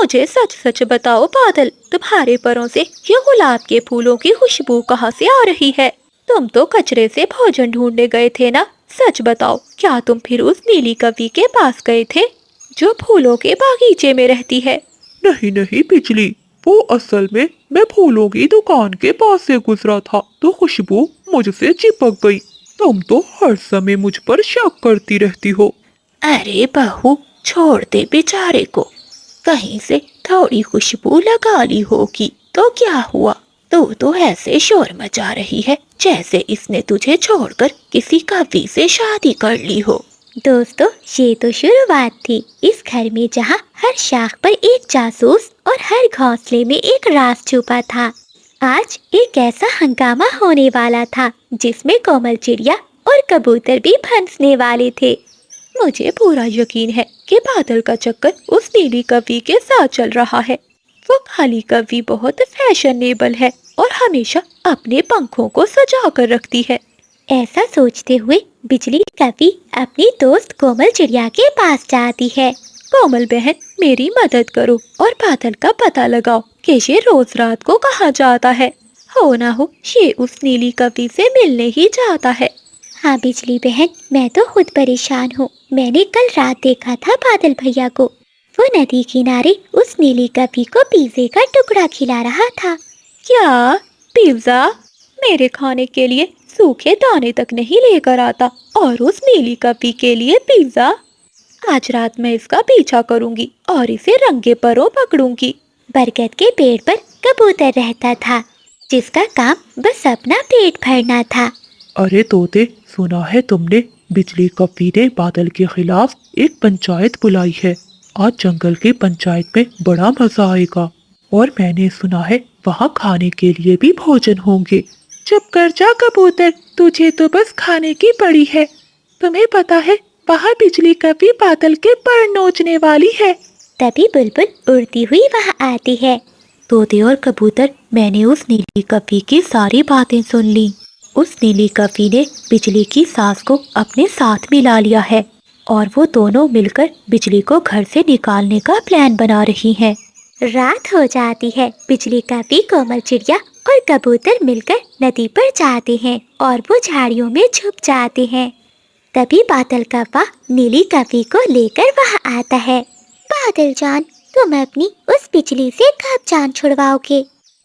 मुझे सच सच बताओ बादल, तुम्हारे परों से ये गुलाब के फूलों की खुशबू कहाँ से आ रही है? तुम तो कचरे से भोजन ढूंढने गए थे ना। सच बताओ, क्या तुम फिर उस नीली कवि के पास गए थे जो फूलों के बागीचे में रहती है? नहीं नहीं बिजली, वो असल में मैं फूलों की दुकान के पास से गुजरा था तो खुशबू मुझसे चिपक गई। तुम तो हर समय मुझ पर शक करती रहती हो। अरे बहू, छोड़ दे बेचारे को। कहीं से थोड़ी खुशबू लगा ली होगी तो क्या हुआ? तू तो ऐसे शोर मचा रही है जैसे इसने तुझे छोड़कर किसी कवि से शादी कर ली हो। दोस्तों, ये तो शुरुआत थी इस घर में जहाँ हर शाख पर एक जासूस और हर घोंसले में एक राज छुपा था। आज एक ऐसा हंगामा होने वाला था जिसमें कोमल चिड़िया और कबूतर भी फंसने वाले थे। मुझे पूरा यकीन है कि बादल का चक्कर उस नीली कवि के साथ चल रहा है। वो काली कवि बहुत फैशनेबल है और हमेशा अपने पंखों को सजा कर रखती है। ऐसा सोचते हुए बिजली कवि अपनी दोस्त कोमल चिड़िया के पास जाती है। कोमल बहन, मेरी मदद करो और बादल का पता लगाओ कि ये रोज रात को कहाँ जाता है। हो ना हो ये उस नीली कवि से मिलने ही जाता है। हाँ बिजली बहन, मैं तो खुद परेशान हूँ। मैंने कल रात देखा था बादल भैया को। वो नदी किनारे उस नीली कवि को पिज़्ज़े का टुकड़ा खिला रहा था। क्या? पिज्जा? मेरे खाने के लिए सूखे दाने तक नहीं लेकर आता और उस नीली कवि के लिए पिज्जा? आज रात मैं इसका पीछा करूंगी और इसे रंगे परों पकड़ूंगी। बरगद के पेड़ पर कबूतर रहता था जिसका काम बस अपना पेट भरना था। अरे तोते, सुना है तुमने? बिजली कवि ने बादल के खिलाफ एक पंचायत बुलाई है। आज जंगल की पंचायत में बड़ा मजा आएगा और मैंने सुना है वहाँ खाने के लिए भी भोजन होंगे। चुप कर जा कबूतर, तुझे तो बस खाने की पड़ी है। तुम्हें पता है वहाँ बिजली कवि बादल के पर नोचने वाली है। तभी बुलबुल उड़ती हुई वहाँ आती है। तोते और कबूतर, मैंने उस नीली कवि की सारी बातें सुन ली। उस नीली कवि ने बिजली की सास को अपने साथ मिला लिया है और वो दोनों मिलकर बिजली को घर से निकालने का प्लान बना रही हैं। रात हो जाती है। बिजली कवि, कोमल चिड़िया और कबूतर मिलकर नदी पर जाते हैं और वो झाड़ियों में छुप जाते हैं। तभी बादल कौवा नीली कवि को लेकर वहाँ आता है। बादल जान, तुम अपनी उस बिजली से कब जान छुड़वाओगे?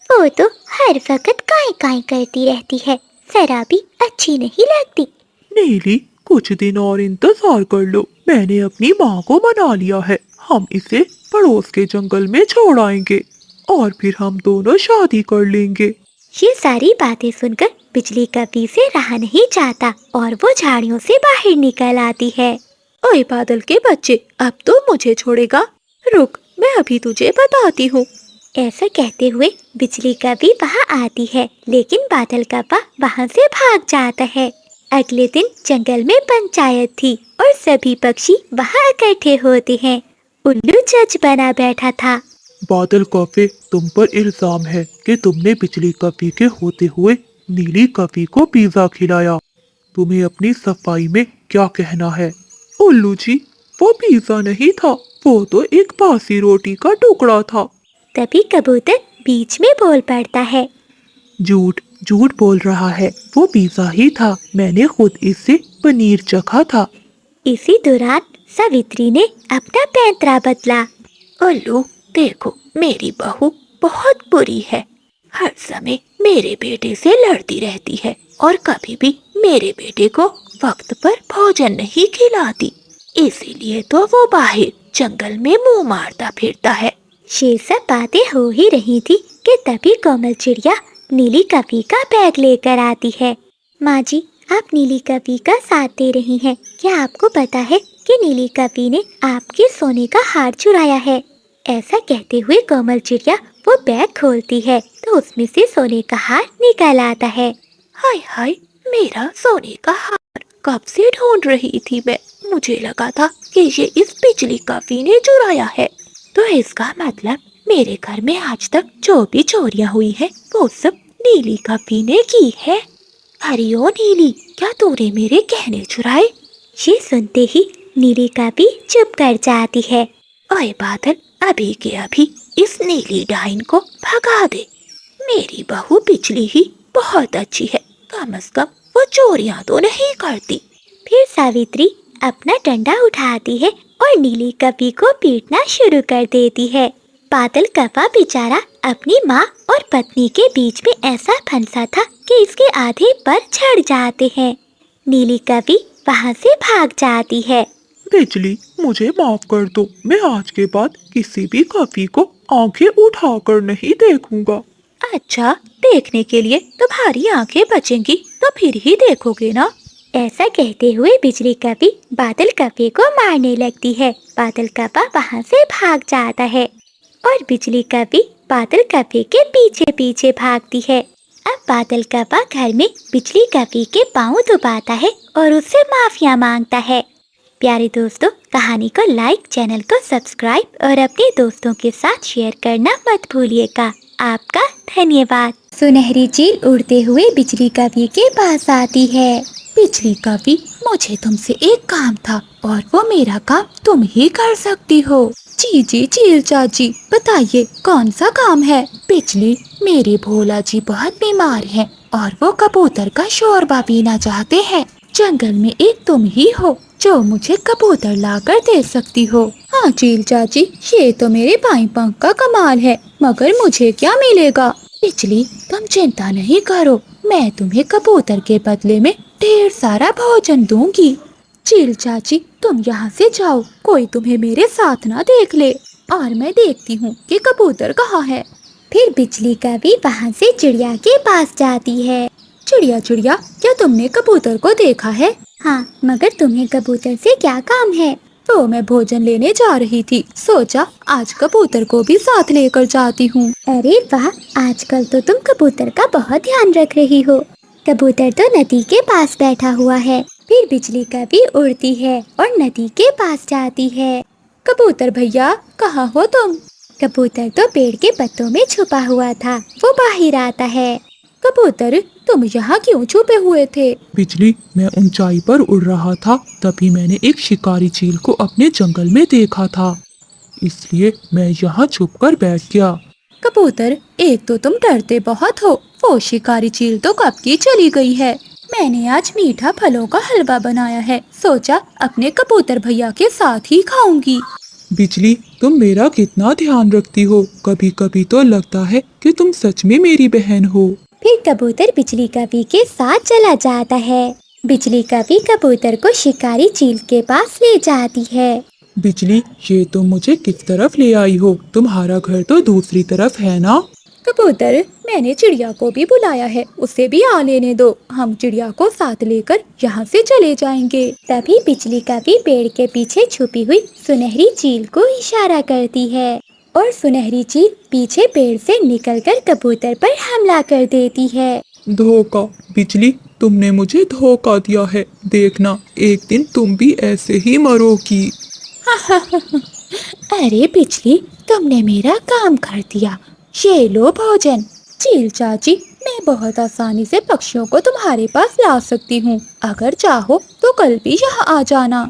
वो तो हर वक्त काई काई करती रहती है, जरा भी अच्छी नहीं लगती। नीली, कुछ दिन और इंतजार कर लो। मैंने अपनी माँ को मना लिया है। हम इसे पड़ोस के जंगल में छोड़ आएंगे और फिर हम दोनों शादी कर लेंगे। ये सारी बातें सुनकर बिजली कवि से रहा नहीं जाता और वो झाड़ियों से बाहर निकल आती है। ओए बादल के बच्चे, अब तो मुझे छोड़ेगा? रुक, मैं अभी तुझे बताती हूँ। ऐसा कहते हुए बिजली कवि वहाँ आती है, लेकिन बादल कौवा वहाँ से भाग जाता है। अगले दिन जंगल में पंचायत थी और सभी पक्षी वहाँ इकट्ठे होते हैं। उल्लू जज बना बैठा था। बादल कवि, तुम पर इल्जाम है कि तुमने बिजली कवि के होते हुए नीली कवि को पिज्जा खिलाया। तुम्हें अपनी सफाई में क्या कहना है? उल्लू जी, वो पिज्जा नहीं था, वो तो एक बासी रोटी का टुकड़ा था। तभी कबूतर बीच में बोल पड़ता है। झूठ झूठ बोल रहा है, वो पिज्जा ही था। मैंने खुद इससे पनीर चखा था। इसी दौरान सावित्री ने अपना पैंतरा बदला। उल्लू, देखो, मेरी बहू बहुत बुरी है। हर समय मेरे बेटे से लड़ती रहती है और कभी भी मेरे बेटे को वक्त पर भोजन नहीं खिलाती। इसीलिए तो वो बाहर जंगल में मुंह मारता फिरता है। ये सब बातें हो ही रही थी कि तभी कोमल चिड़िया नीली कवि का बैग लेकर आती है। माँ जी, आप नीली कवि का साथ दे रही हैं। क्या आपको पता है कि नीली कवि ने आपके सोने का हार चुराया है? ऐसा कहते हुए कोमल चिड़िया वो बैग खोलती है तो उसमें से सोने का हार निकल आता है। हाय हाय, मेरा सोने का हार कब से ढूंढ रही थी मैं। मुझे लगा था कि ये इस बिजली कवि ने चुराया है। तो इसका मतलब मेरे घर में आज तक जो भी चोरियां हुई है वो सब नीली कवि ने की है। अरे ओ नीली, क्या तूने मेरे गहने चुराए? ये सुनते ही नीली कवि चुप कर जाती है। ओए बादल, अभी के अभी इस नीली डाइन को भगा दे। मेरी बहू बिजली ही बहुत अच्छी है, कम से कम वो चोरियां तो नहीं करती। फिर सावित्री अपना डंडा उठाती है और नीली कपी को पीटना शुरू कर देती है। बादल कप्पा बेचारा अपनी माँ और पत्नी के बीच में ऐसा फंसा था कि इसके आधे पर झड़ जाते हैं। नीली कपी वहाँ से भाग जाती है। बिजली, मुझे माफ कर दो। मैं आज के बाद किसी भी कॉफी को आंखें उठाकर नहीं देखूंगा। अच्छा, देखने के लिए तुम्हारी आंखें बचेंगी तो फिर ही देखोगे ना। ऐसा कहते हुए बिजली कपी बादल कप्पे को मारने लगती है। बादल कप्पा वहाँ से भाग जाता है और बिजली कपी बादल कप्पे के पीछे पीछे भागती है। अब बादल कप्पा घर में बिजली कपी के पाँव दबाता है और उससे माफिया मांगता है। प्यारे दोस्तों, कहानी को लाइक, चैनल को सब्सक्राइब और अपने दोस्तों के साथ शेयर करना मत भूलिएगा। आपका धन्यवाद। सुनहरी चील उड़ते हुए बिजली कपी के पास आती है। बिजली कपी, मुझे तुमसे एक काम था और वो मेरा काम तुम ही कर सकती हो। जी जी चील चाची, बताइए कौन सा काम है। बिजली, मेरे भोला जी बहुत बीमार हैं और वो कबूतर का शोरबा पीना चाहते हैं। जंगल में एक तुम ही हो जो मुझे कबूतर लाकर दे सकती हो। हाँ चील चाची, ये तो मेरे बाएं पंख का कमाल है, मगर मुझे क्या मिलेगा। बिजली, तुम चिंता नहीं करो, मैं तुम्हें कबूतर के बदले में ढेर सारा भोजन दूंगी। चील चाची, तुम यहाँ से जाओ, कोई तुम्हें मेरे साथ ना देख ले, और मैं देखती हूँ कि कबूतर कहाँ है। फिर बिजली कपी वहाँ से चिड़िया के पास जाती है। चिड़िया चिड़िया, क्या तुमने कबूतर को देखा है। हाँ, मगर तुम्हें कबूतर से क्या काम है। तो मैं भोजन लेने जा रही थी, सोचा आज कबूतर को भी साथ लेकर जाती हूँ। अरे वाह, आजकल तो तुम कबूतर का बहुत ध्यान रख रही हो। कबूतर तो नदी के पास बैठा हुआ है। फिर बिजली कपी उड़ती है और नदी के पास जाती है। कबूतर भैया, कहाँ हो तुम। कबूतर तो पेड़ के पत्तों में छुपा हुआ था, वो बाहर आता है। कबूतर, तुम यहाँ क्यों छुपे हुए थे। बिजली, मैं ऊंचाई पर उड़ रहा था, तभी मैंने एक शिकारी चील को अपने जंगल में देखा था, इसलिए मैं यहाँ छुपकर बैठ गया। कबूतर, एक तो तुम डरते बहुत हो, वो शिकारी चील तो कब की चली गई है। मैंने आज मीठा फलों का हलवा बनाया है, सोचा अपने कबूतर भैया के साथ ही खाऊंगी। बिजली, तुम मेरा कितना ध्यान रखती हो, कभी कभी तो लगता है कि तुम सच में मेरी बहन हो। फिर कबूतर बिजली कपी के साथ चला जाता है। बिजली कपी कबूतर को शिकारी चील के पास ले जाती है। बिजली, ये तुम मुझे किस तरफ ले आई हो, तुम्हारा घर तो दूसरी तरफ है ना। कबूतर, मैंने चिड़िया को भी बुलाया है, उसे भी आ लेने दो, हम चिड़िया को साथ लेकर यहाँ से चले जाएंगे। तभी बिजली कपी पेड़ के पीछे छुपी हुई सुनहरी चील को इशारा करती है और सुनहरी चील पीछे पेड़ से निकलकर कबूतर पर हमला कर देती है। धोखा, बिजली, तुमने मुझे धोखा दिया है, देखना एक दिन तुम भी ऐसे ही मरोगी। अरे बिजली, तुमने मेरा काम कर दिया, ये लो भोजन। चील चाची, मैं बहुत आसानी से पक्षियों को तुम्हारे पास ला सकती हूँ, अगर चाहो तो कल भी यहाँ आ जाना।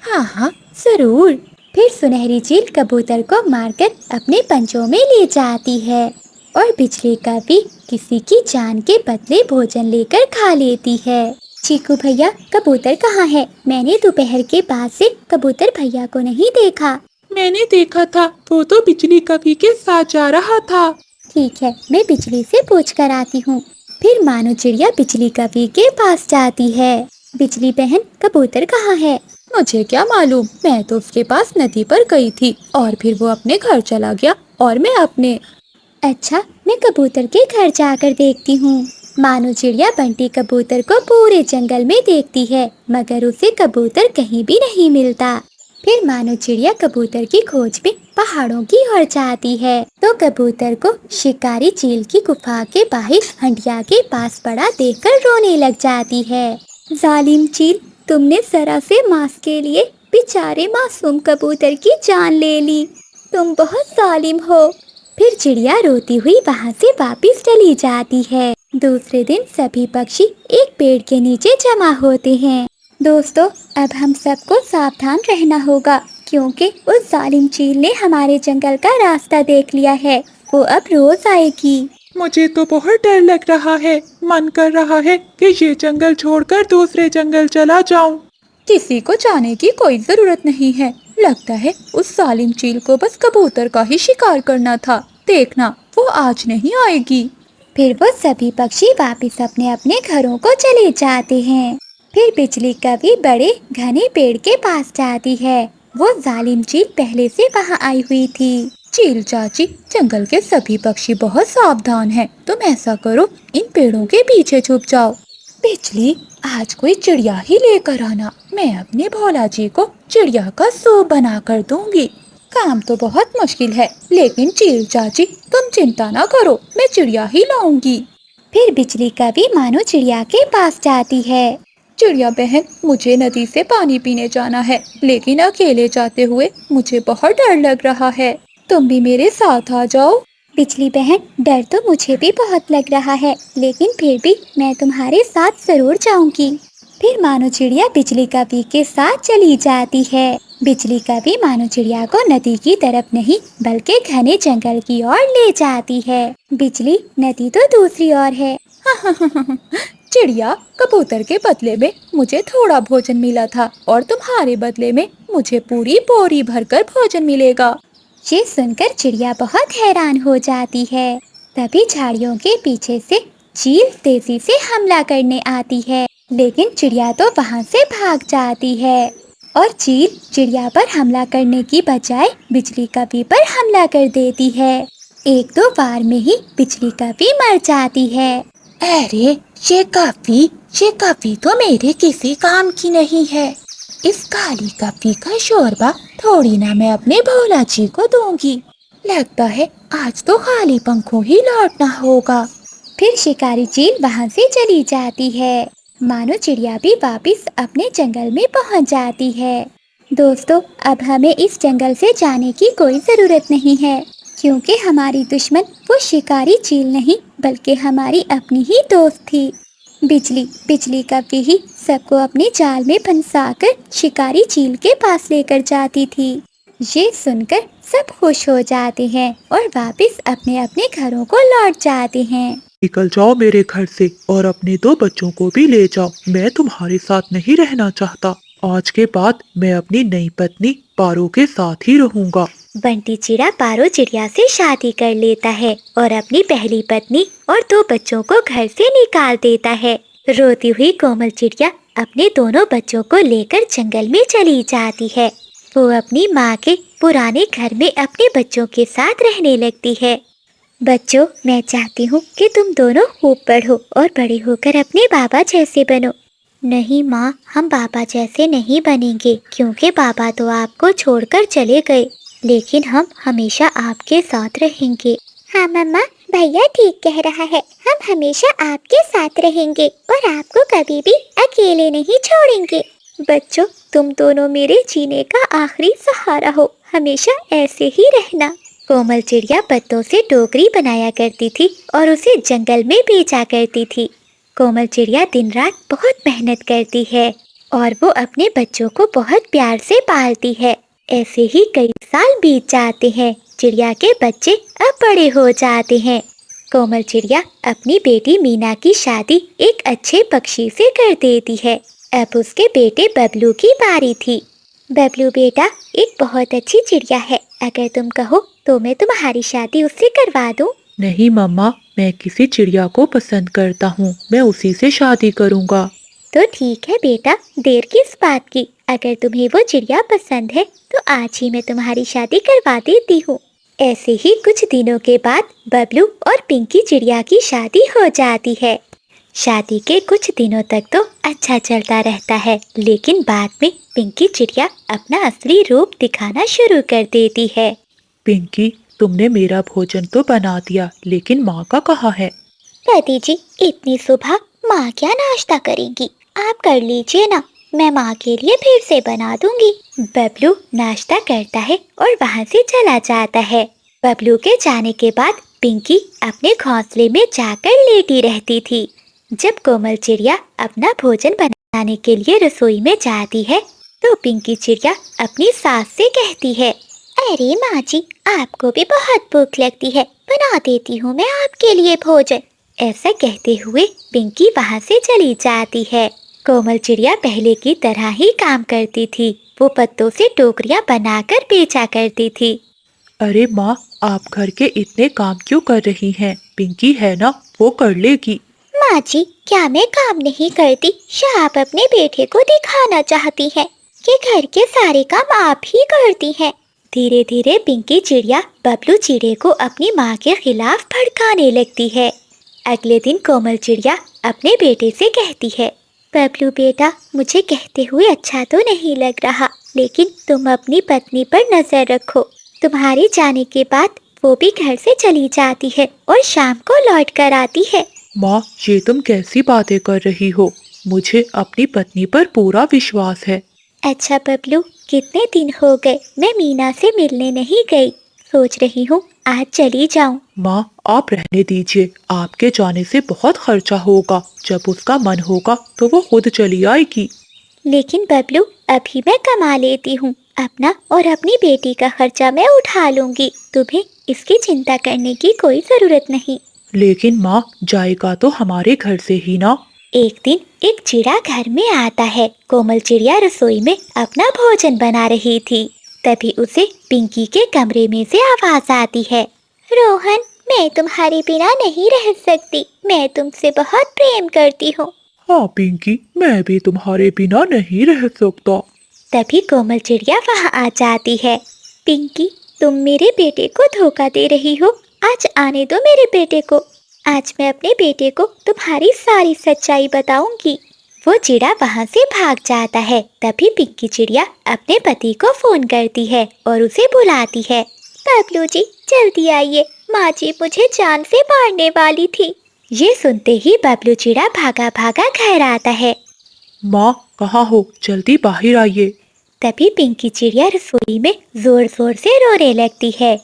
हाँ हाँ जरूर। फिर सुनहरी चील कबूतर को मारकर अपने पंजों में ले जाती है और बिजली कपी किसी की जान के बदले भोजन लेकर खा लेती है। चीकू भैया, कबूतर कहाँ है। मैंने दोपहर के बाद से कबूतर भैया को नहीं देखा। मैंने देखा था, वो तो बिजली कपी के साथ जा रहा था। ठीक है, मैं बिजली से पूछ कर आती हूँ। फिर मानो चिड़िया बिजली कपी के पास जाती है। बिजली बहन, कबूतर कहाँ है। मुझे क्या मालूम, मैं तो उसके पास नदी पर गई थी और फिर वो अपने घर चला गया और मैं अपने। अच्छा, मैं कबूतर के घर जाकर देखती हूँ। मानो चिड़िया बंटी कबूतर को पूरे जंगल में देखती है, मगर उसे कबूतर कहीं भी नहीं मिलता। फिर मानो चिड़िया कबूतर की खोज में पहाड़ों की ओर जाती है तो कबूतर को शिकारी चील की गुफा के बाहर हंडिया के पास पड़ा देखकर रोने लग जाती है। जालिम चील, तुमने जरा से मांस के लिए बेचारे मासूम कबूतर की जान ले ली। तुम बहुत जालिम हो। फिर चिड़िया रोती हुई वहाँ से वापस चली जाती है। दूसरे दिन सभी पक्षी एक पेड़ के नीचे जमा होते हैं। दोस्तों, अब हम सबको सावधान रहना होगा क्योंकि उस जालिम चील ने हमारे जंगल का रास्ता देख लिया है। वो अब रोज आएगी। मुझे तो बहुत डर लग रहा है। मन कर रहा है कि ये जंगल छोड़कर दूसरे जंगल चला जाऊं। किसी को जाने की कोई जरूरत नहीं है। लगता है उस जालिम चील को बस कबूतर का ही शिकार करना था। देखना वो आज नहीं आएगी। फिर वो सभी पक्षी वापस अपने अपने घरों को चले जाते हैं। फिर बिजली कभी बड़े घने पेड़ के पास जाती है। वो जालिम चील पहले से वहाँ आई हुई थी। चील चाची, जंगल के सभी पक्षी बहुत सावधान हैं। तुम ऐसा करो, इन पेड़ों के पीछे छुप जाओ। बिजली, आज कोई चिड़िया ही लेकर आना। मैं अपने भोला जी को चिड़िया का सूप बना कर दूंगी। काम तो बहुत मुश्किल है, लेकिन चील चाची तुम चिंता ना करो, मैं चिड़िया ही लाऊंगी। फिर बिजली कभी मानो चिड़िया के पास जाती है। चिड़िया बहन, मुझे नदी से पानी पीने जाना है, लेकिन अकेले जाते हुए मुझे बहुत डर लग रहा है। तुम भी मेरे साथ आ जाओ। बिजली बहन, डर तो मुझे भी बहुत लग रहा है, लेकिन फिर भी मैं तुम्हारे साथ जरूर जाऊंगी। फिर मानो चिड़िया बिजली कवि के साथ चली जाती है। बिजली कवि मानो चिड़िया को नदी की तरफ नहीं बल्कि घने जंगल की ओर ले जाती है। बिजली, नदी तो दूसरी ओर है। चिड़िया, कबूतर के बदले में मुझे थोड़ा भोजन मिला था और तुम्हारे बदले में मुझे पूरी बोरी भरकर भोजन मिलेगा। ये सुनकर चिड़िया बहुत हैरान हो जाती है। तभी झाड़ियों के पीछे से चील तेजी से हमला करने आती है, लेकिन चिड़िया तो वहाँ से भाग जाती है और चील चिड़िया पर हमला करने की बजाय बिजली कवि पर हमला कर देती है। एक दो बार में ही बिजली कवि मर जाती है। अरे ये कॉफी तो मेरे किसी काम की नहीं है। इस काली कॉफी का शोरबा थोड़ी ना मैं अपने भोला जी को दूंगी। लगता है आज तो खाली पंखों ही लौटना होगा। फिर शिकारी चील वहाँ से चली जाती है। मानो चिड़िया भी वापस अपने जंगल में पहुँच जाती है। दोस्तों, अब हमें इस जंगल से जाने की कोई ज़रूरत नहीं है, क्योंकि हमारी दुश्मन वो शिकारी चील नहीं बल्कि हमारी अपनी ही दोस्त थी। बिजली कभी ही सबको अपने जाल में फंसाकर शिकारी चील के पास लेकर जाती थी। ये सुनकर सब खुश हो जाते हैं और वापस अपने अपने घरों को लौट जाते हैं। निकल जाओ मेरे घर से और अपने 2 बच्चों को भी ले जाओ। मैं तुम्हारे साथ नहीं रहना चाहता। आज के बाद मैं अपनी नई पत्नी पारो के साथ ही रहूंगा। बंटी चिड़ा पारो चिड़िया से शादी कर लेता है और अपनी पहली पत्नी और 2 बच्चों को घर से निकाल देता है। रोती हुई कोमल चिड़िया अपने दोनों बच्चों को लेकर जंगल में चली जाती है। वो अपनी माँ के पुराने घर में अपने बच्चों के साथ रहने लगती है। बच्चों, मैं चाहती हूँ कि तुम दोनों खूब पढ़ो और बड़े होकर अपने बाबा जैसे बनो। नहीं माँ, हम बाबा जैसे नहीं बनेंगे, क्योंकि बाबा तो आपको छोड़कर चले गए, लेकिन हम हमेशा आपके साथ रहेंगे। हाँ मम्मा, भैया ठीक कह रहा है, हम हमेशा आपके साथ रहेंगे और आपको कभी भी अकेले नहीं छोड़ेंगे। बच्चों, तुम दोनों मेरे जीने का आखिरी सहारा हो, हमेशा ऐसे ही रहना। कोमल चिड़िया पत्तों से टोकरी बनाया करती थी और उसे जंगल में बेचा करती थी। कोमल चिड़िया दिन रात बहुत मेहनत करती है और वो अपने बच्चों को बहुत प्यार से पालती है। ऐसे ही कई साल बीत जाते हैं। चिड़िया के बच्चे अब बड़े हो जाते हैं। कोमल चिड़िया अपनी बेटी मीना की शादी एक अच्छे पक्षी से कर देती है। अब उसके बेटे बबलू की बारी थी। बबलू बेटा एक बहुत अच्छी चिड़िया है, अगर तुम कहो तो मैं तुम्हारी शादी उससे करवा दूं। नहीं मम्मा, मैं किसी चिड़िया को पसंद करता हूँ, मैं उसी से शादी करूँगा। तो ठीक है बेटा, देर किस बात की, अगर तुम्हें वो चिड़िया पसंद है तो आज ही मैं तुम्हारी शादी करवा देती हूँ। ऐसे ही कुछ दिनों के बाद बबलू और पिंकी चिड़िया की शादी हो जाती है। शादी के कुछ दिनों तक तो अच्छा चलता रहता है, लेकिन बाद में पिंकी चिड़िया अपना असली रूप दिखाना शुरू कर देती है। पिंकी, तुमने मेरा भोजन तो बना दिया, लेकिन माँ का कहाँ है? दादी जी, इतनी सुबह माँ क्या नाश्ता करेंगी, आप कर लीजिए ना, मैं माँ के लिए फिर से बना दूंगी। बबलू नाश्ता करता है और वहाँ से चला जाता है। बबलू के जाने के बाद पिंकी अपने घोंसले में जाकर लेटी रहती थी। जब कोमल चिड़िया अपना भोजन बनाने के लिए रसोई में जाती है तो पिंकी चिड़िया अपनी सास से कहती है, अरे माँ जी, आपको भी बहुत भूख लगती है, बना देती हूँ मैं आपके लिए भोजन। ऐसा कहते हुए पिंकी वहाँ से चली जाती है। कोमल चिड़िया पहले की तरह ही काम करती थी। वो पत्तों से टोकरियाँ बनाकर बेचा करती थी। अरे माँ, आप घर के इतने काम क्यों कर रही हैं? पिंकी है ना, वो कर लेगी। माँ जी, क्या मैं काम नहीं करती? या आप अपने बेटे को दिखाना चाहती हैं कि घर के सारे काम आप ही करती हैं? धीरे धीरे पिंकी चिड़िया बबलू चिड़े को अपनी माँ के खिलाफ भड़काने लगती है। अगले दिन कोमल चिड़िया अपने बेटे से कहती है, बबलू बेटा, मुझे कहते हुए अच्छा तो नहीं लग रहा, लेकिन तुम अपनी पत्नी पर नजर रखो। तुम्हारे जाने के बाद वो भी घर से चली जाती है और शाम को लौट कर आती है। माँ, ये तुम कैसी बातें कर रही हो? मुझे अपनी पत्नी पर पूरा विश्वास है। अच्छा बबलू, कितने दिन हो गए मैं मीना से मिलने नहीं गई। सोच रही हूँ आज चली जाऊँ। माँ, आप रहने दीजिए। आपके जाने से बहुत खर्चा होगा। जब उसका मन होगा तो वो खुद चली आएगी। लेकिन बबलू, अभी मैं कमा लेती हूँ। अपना और अपनी बेटी का खर्चा मैं उठा लूंगी। तुम्हें इसकी चिंता करने की कोई जरूरत नहीं। लेकिन माँ, जाएगा तो हमारे घर से ही ना। एक दिन एक चिड़ा घर में आता है। कोमल चिड़िया रसोई में अपना भोजन बना रही थी। तभी उसे पिंकी के कमरे में से आवाज आती है, रोहन, मैं तुम्हारे बिना नहीं रह सकती। मैं तुमसे बहुत प्रेम करती हूँ। हाँ पिंकी, मैं भी तुम्हारे बिना नहीं रह सकता। तभी कोमल चिड़िया वहाँ आ जाती है। पिंकी, तुम मेरे बेटे को धोखा दे रही हो। आज आने दो मेरे बेटे को। आज मैं अपने बेटे को तुम्हारी सारी सच्चाई बताऊंगी। वो चिड़ा वहाँ से भाग जाता है। तभी पिंकी चिड़िया अपने पति को फोन करती है और उसे बुलाती है। बबलू जी, जल्दी आइए, माँ जी मुझे जान से मारने वाली थी। ये सुनते ही बबलू चिड़ा भागा भागा घर आता है। माँ, कहाँ हो? जल्दी बाहर आइए। तभी पिंकी चिड़िया रसोई में जोर जोर से रोने लगती है।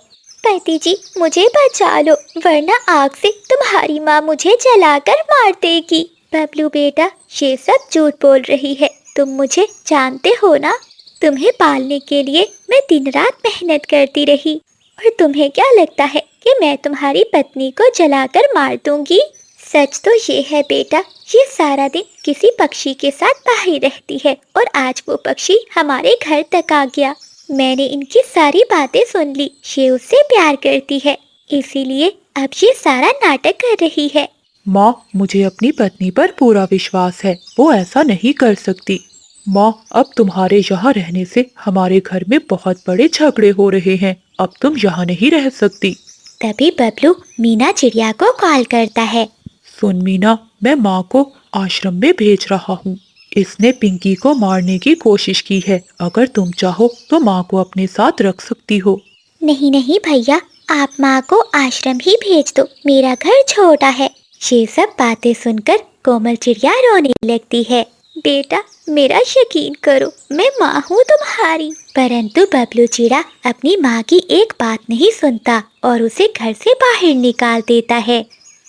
पति जी, मुझे बचा लो, वरना आग से तुम्हारी माँ मुझे जलाकर मार देगी। बबलू बेटा, ये सब झूठ बोल रही है। तुम मुझे जानते हो ना। तुम्हें पालने के लिए मैं दिन रात मेहनत करती रही, और तुम्हें क्या लगता है कि मैं तुम्हारी पत्नी को जलाकर मार दूंगी? सच तो ये है बेटा, ये सारा दिन किसी पक्षी के साथ बाहर रहती है, और आज वो पक्षी हमारे घर तक आ गया। मैंने इनकी सारी बातें सुन ली। ये उससे प्यार करती है, इसीलिए अब ये सारा नाटक कर रही है। माँ, मुझे अपनी पत्नी पर पूरा विश्वास है। वो ऐसा नहीं कर सकती। माँ, अब तुम्हारे यहाँ रहने से हमारे घर में बहुत बड़े झगड़े हो रहे हैं। अब तुम यहाँ नहीं रह सकती। तभी बबलू मीना चिड़िया को कॉल करता है। सुन मीना, मैं माँ को आश्रम में भेज रहा हूँ। इसने पिंकी को मारने की कोशिश की है। अगर तुम चाहो तो माँ को अपने साथ रख सकती हो। नहीं नहीं भैया, आप माँ को आश्रम ही भेज दो, मेरा घर छोटा है। ये सब बातें सुनकर कोमल चिड़िया रोने लगती है। बेटा, मेरा यकीन करो, मैं माँ हूँ तुम्हारी। परंतु बबलू चिड़ा अपनी माँ की एक बात नहीं सुनता और उसे घर से बाहर निकाल देता है।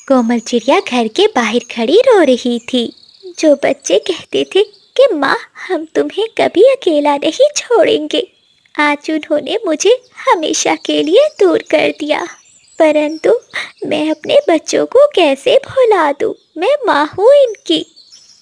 कोमल चिड़िया घर के बाहर खड़ी रो रही थी। जो बच्चे कहते थे कि माँ, हम तुम्हें कभी अकेला नहीं छोड़ेंगे, आज उन्होंने मुझे हमेशा के लिए दूर कर दिया। परंतु मैं अपने बच्चों को कैसे भुला दूँ? मैं माँ हूँ इनकी।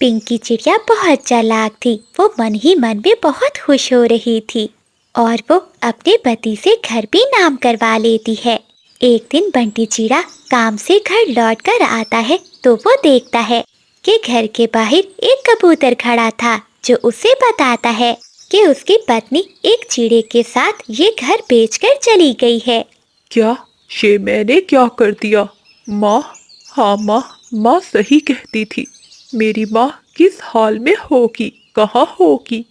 पिंकी चिड़िया बहुत चालाक थी। वो मन ही मन में बहुत खुश हो रही थी, और वो अपने पति से घर भी नाम करवा लेती है। एक दिन बंटी चिड़ा काम से घर लौट कर आता है तो वो देखता है कि घर के बाहर एक कबूतर खड़ा था, जो उसे बताता है कि उसकी पत्नी एक चिड़े के साथ ये घर बेचकर चली गई है। क्या? ये मैंने क्या कर दिया? माँ, हाँ माँ, माँ सही कहती थी। मेरी माँ किस हाल में होगी, कहाँ होगी?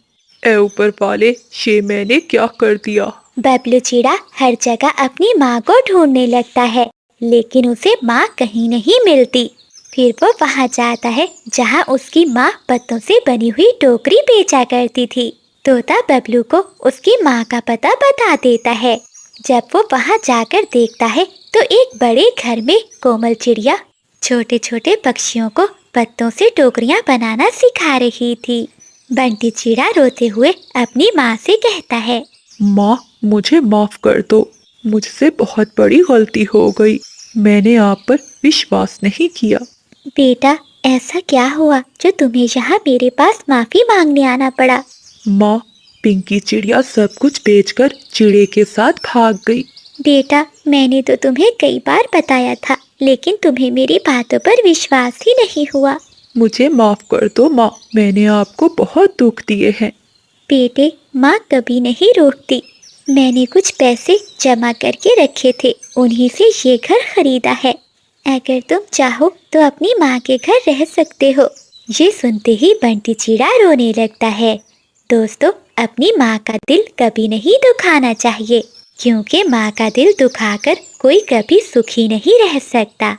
ऐ ऊपर वाले, ये मैंने क्या कर दिया? बबलू चिड़ा हर जगह अपनी माँ को ढूंढने लगता है, लेकिन उसे माँ कहीं नहीं मिलती। फिर वो वहाँ जाता है जहाँ उसकी माँ पत्तों से बनी हुई टोकरी बेचा करती थी। तोता बबलू को उसकी माँ का पता बता देता है। जब वो वहाँ जाकर देखता है तो एक बड़े घर में कोमल चिड़िया छोटे छोटे पक्षियों को पत्तों से टोकरियाँ बनाना सिखा रही थी। बंटी चिड़ा रोते हुए अपनी माँ से कहता है। माँ, मुझे माफ कर दो। मुझसे बहुत बड़ी गलती हो गई। मैंने आप पर विश्वास नहीं किया। बेटा, ऐसा क्या हुआ जो तुम्हें यहाँ मेरे पास माफी मांगने आना पड़ा? माँ, पिंकी चिड़िया सब कुछ बेचकर चिड़े के साथ भाग गई। बेटा, मैंने तो तुम्हें कई बार बताया था, लेकिन तुम्हें मेरी बातों पर विश्वास ही नहीं हुआ। मुझे माफ कर दो माँ, मैंने आपको बहुत दुख दिए हैं। बेटे, माँ कभी नहीं रोकती। मैंने कुछ पैसे जमा करके रखे थे, उन्हीं से ये घर खरीदा है। अगर तुम चाहो तो अपनी माँ के घर रह सकते हो। ये सुनते ही बंटी चिड़ा रोने लगता है। दोस्तों, अपनी माँ का दिल कभी नहीं दुखाना चाहिए, क्योंकि माँ का दिल दुखाकर कोई कभी सुखी नहीं रह सकता।